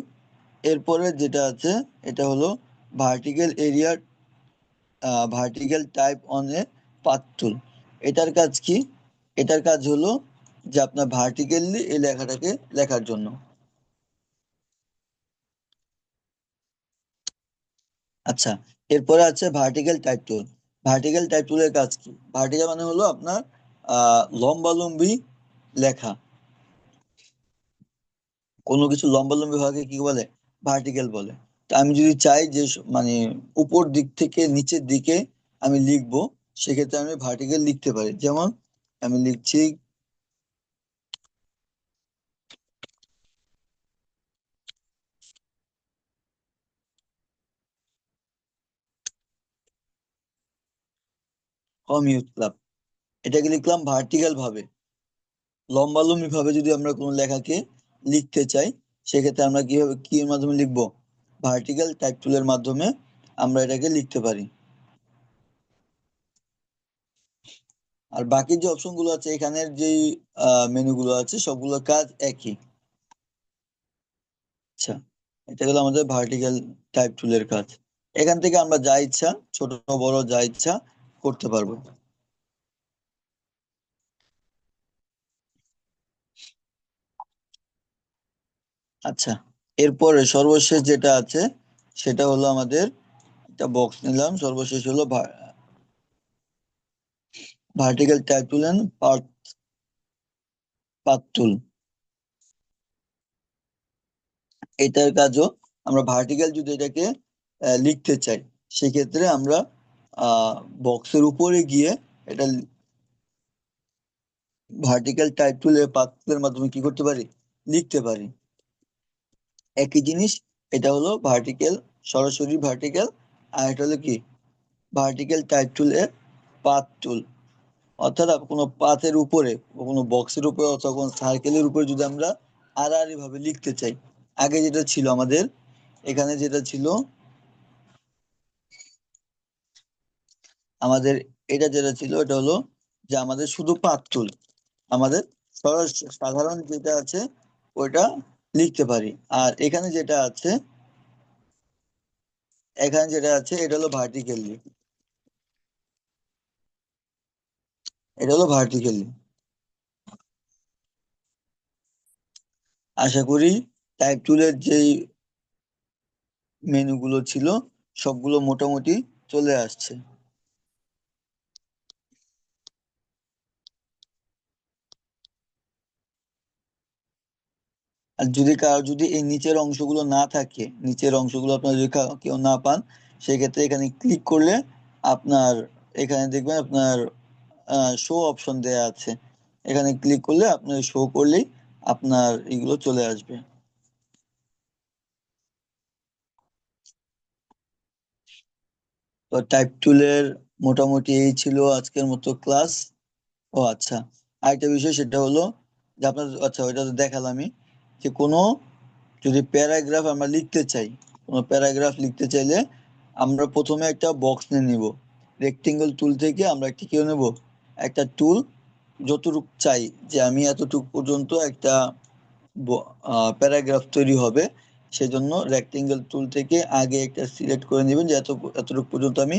এরপরে যেটা আছে এটা হলো vertical area, vertical type on a path tool. এটার কাজ কি? এটার কাজ হলো যে আপনার ভার্টিক্যালি এই লেখাটাকে লেখার জন্য। আচ্ছা, এরপরে আছে ভার্টিক্যাল টাইপ টুল। ভার্টিক্যাল টাইপ টুলের কাজ কি? ভার্টিক্যাল মানে হলো আপনার লম্বালম্বি লেখা। কোনো কিছু লম্বালম্বি ভাবে কি বলে, ভার্টিক্যাল বলে। তা আমি যদি চাই যে মানে উপর দিক থেকে নিচের দিকে আমি লিখবো, সেক্ষেত্রে আমি ভার্টিক্যাল লিখতে পারি। যেমন আমি লিখছি কমিউট ক্লাব, এটাকে লিখলাম ভার্টিক্যাল ভাবে। লম্বালম্বি ভাবে যদি আমরা কোনো লেখাকে লিখতে চাই, সেক্ষেত্রে আমরা কিভাবে কি এর মাধ্যমে লিখবো, ভার্টিক্যাল টাইপ টুলের মাধ্যমে আমরা এটাকে লিখতে পারি। আর বাকি যে অপশন গুলো আছে, এখানের যেই মেনুগুলো আছে সবগুলোর কাজ একই। আচ্ছা, এটা হলো আমাদের ভার্টিক্যাল টাইপ টুলের কাজ। এখান থেকে আমরা যা ইচ্ছা ছোট বড় যা ইচ্ছা করতে পারবো। আচ্ছা, এরপরে সর্বশেষ যেটা আছে সেটা হলো আমাদের একটা বক্স নিলাম, সর্বশেষ হলো vertical type tool and path tool. এটার কাজও আমরা ভার্টিক্যাল যদি এটাকে লিখতে চাই, সেক্ষেত্রে আমরা বক্সের উপরে গিয়ে এটা ভার্টিক্যাল টাইপ টুলের পাথের মাধ্যমে কি করতে পারি, লিখতে পারি। একই জিনিস, এটা হলো ভার্টিক্যাল, সরাসরি ভার্টিক্যাল, আর এটা হলো কি ভার্টিক্যাল টাইপ টুল এর পাথ টুল। অর্থাৎ কোনো পাথের উপরে, কোনো বক্সের উপরে অথবা কোনো সার্কেলের উপরে যদি আমরা আড়াআড়ি ভাবে লিখতে চাই, আগে যেটা ছিল আমাদের এখানে যেটা ছিল আমাদের এটা যেটা ছিল এটা হলো যে আমাদের শুধু পাথ টুল, আমাদের সাধারণ যেটা আছে ওইটা লিখতে পারি। আর এখানে যেটা আছে এটা হলো ভার্টিক্যালি, এটা হলো ভার্টিক্যালি। আশা করি টাইপ টুলের যেই মেনুগুলো ছিল সবগুলো মোটামুটি চলে আসছে। আর যদি কারো যদি এই নিচের অংশগুলো না থাকে, নিচের অংশগুলো আপনার যদি কেউ না পান, সেক্ষেত্রে এখানে ক্লিক করলে আপনার এখানে দেখবেন আপনার শো অপশন দেয়া আছে, এখানে ক্লিক করলে আপনার শো করলেই আপনার এগুলো চলে আসবে। তো টাইপ টুলের মোটামুটি এই ছিল আজকের মতো ক্লাস। ও আচ্ছা, আরেকটা বিষয় সেটা হলো যে আপনার, আচ্ছা ওইটা তো দেখালামই, যে কোনো যদি প্যারাগ্রাফ আমরা লিখতে চাই, কোনো প্যারাগ্রাফ লিখতে চাইলে আমরা প্রথমে একটা বক্স নিয়ে নিব। রেক্টেঙ্গল টুল থেকে আমরা একটা কি নেব, একটা টুল, যতটুকু চাই যে আমি এতটুকু পর্যন্ত একটা প্যারাগ্রাফ তৈরি হবে, সেজন্য রেক্টেঙ্গল টুল থেকে আগে একটা সিলেক্ট করে নেবেন যে এতটুকু পর্যন্ত আমি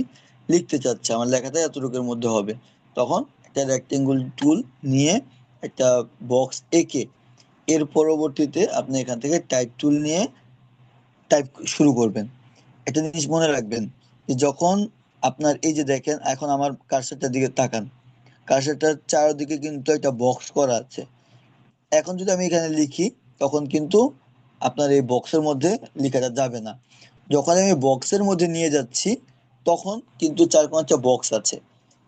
লিখতে চাচ্ছি, আমার লেখাটা এতটুকুর মধ্যে হবে। তখন একটা রেক্টেঙ্গল টুল নিয়ে একটা বক্স এঁকে এর পরবর্তীতে আপনি এখান থেকে টাইপ টুল নিয়ে টাইপ শুরু করবেন। একটা জিনিস মনে রাখবেন যে যখন আপনার এই যে দেখেন এখন আমার কার্সারটার দিকে তাকান, কার্সারটার চারদিকে কিন্তু একটা বক্স করা আছে। এখন যদি আমি এখানে লিখি তখন কিন্তু আপনার এই বক্সের মধ্যে লেখাটা যাবে না। যখন আমি বক্সের মধ্যে নিয়ে যাচ্ছি তখন কিন্তু চার পাঁচটা বক্স আছে।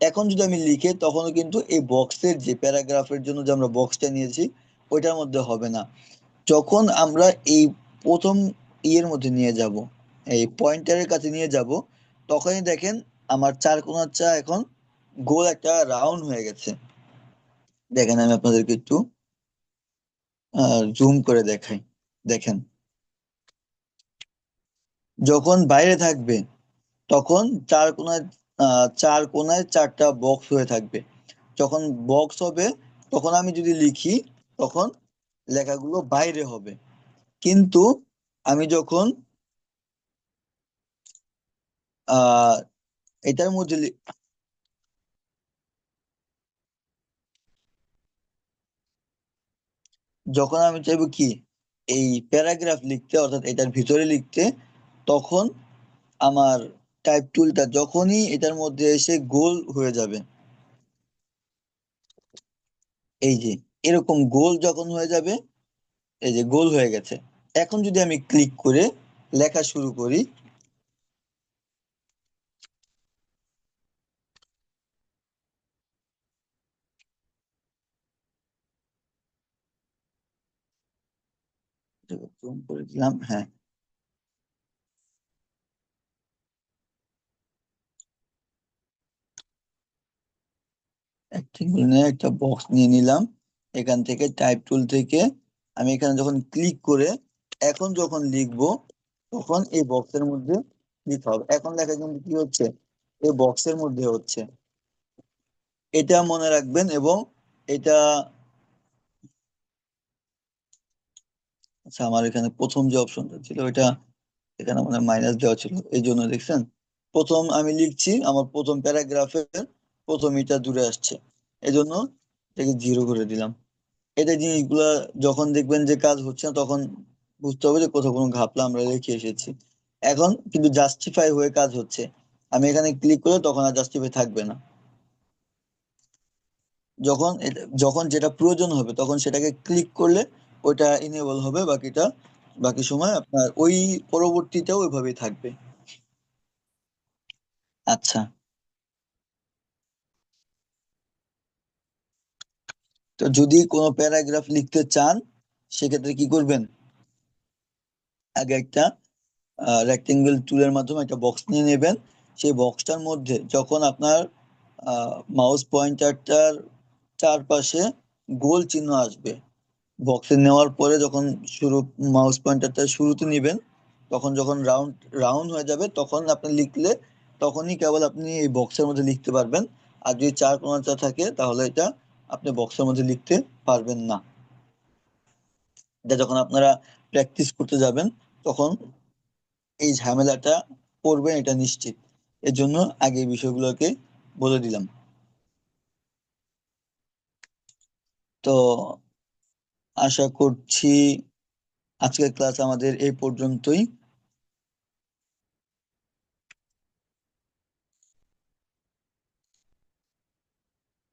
এখন যদি আমি লিখে তখনও কিন্তু এই বক্সের যে প্যারাগ্রাফের জন্য যে আমরা বক্সটা নিয়েছি ওইটার মধ্যে হবে না। যখন আমরা এই প্রথম ইয়ের মধ্যে নিয়ে যাব, এই পয়েন্টারের কাছে নিয়ে যাব, তখনই দেখেন আমার চার কোণার চা এখন গোল একটা রাউন্ড হয়ে গেছে। দেখেন আমি আপনাদেরকে একটু জুম করে দেখাই। দেখেন যখন বাইরে থাকবে তখন চার কোণায় চারটা বক্স হয়ে থাকবে। যখন বক্স হবে তখন আমি যদি লিখি তখন লেখাগুলো বাইরে হবে। কিন্তু আমি যখন আহ এটার মধ্যে যখন আমি চাইবো কি এই প্যারাগ্রাফ লিখতে অর্থাৎ এটার ভিতরে লিখতে, তখন আমার টাইপ টুলটা যখনই এটার মধ্যে এসে গোল হয়ে যাবে, এই যে এরকম গোল যখন হয়ে যাবে, এই যে গোল হয়ে গেছে, এখন যদি আমি ক্লিক করে লেখা শুরু করি, জুম করে দিলাম, হ্যাঁ, একটা বক্স নিয়ে নিলাম, এখান থেকে টাইপ টুল থেকে আমি এখানে যখন ক্লিক করে এখন যখন লিখবো তখন এই বক্সের মধ্যে লিখতে হবে। এখন লেখা কিন্তু কি হচ্ছে, এই বক্সের মধ্যে হচ্ছে। এটা মনে রাখবেন। এবং এটা, আচ্ছা আমার এখানে প্রথম যে অপশনটা ছিল ওইটা এখানে মানে মাইনাস দেওয়া ছিল, এই জন্য দেখছেন। প্রথম আমি লিখছি, আমার প্রথম প্যারাগ্রাফের প্রথম এটা দূরে আসছে, এই জন্য এটাকে 0 করে দিলাম। এটা জিনিসগুলা যখন দেখবেন যে কাজ হচ্ছে না, তখন বুঝতে হবে যে কোথাও কোনো ঘাপলা আমরা রেখে এসেছি। এখন কিন্তু জাস্টিফাই হয়ে কাজ হচ্ছে, আমি এখানে ক্লিক করলে তখন আর জাস্টিফাই থাকবে না। যখন যেটা প্রয়োজন হবে তখন সেটাকে ক্লিক করলে ওইটা ইনেবল হবে, বাকি সময় আপনার ওই পরবর্তীতেও ওইভাবেই থাকবে। আচ্ছা, তো যদি কোনো প্যারাগ্রাফ লিখতে চান সেক্ষেত্রে কি করবেন, আগে একটা রেক্টেঙ্গেল টুলের মাধ্যমে একটা বক্স নিয়ে নেবেন। সেই বক্সটার মধ্যে যখন আপনার মাউস পয়েন্টারটার চারপাশে গোল চিহ্ন আসবে, বক্সে নেওয়ার পরে যখন শুরু মাউস পয়েন্টারটা শুরুতে নেবেন, তখন যখন রাউন্ড রাউন্ড হয়ে যাবে তখন আপনি লিখলে তখনই কেবল আপনি এই বক্সের মধ্যে লিখতে পারবেন। আর যদি চার কোণাটা থাকে তাহলে এটা আপনি বক্সের মধ্যে লিখতে পারবেন না। এটা যখন আপনারা প্র্যাকটিস করতে যাবেন তখন এই ঝামেলাটা পড়বেন, এটা নিশ্চিত। এর জন্য আগে এই বিষয়গুলোকে বলে দিলাম। তো আশা করছি আজকের ক্লাস আমাদের এই পর্যন্তই।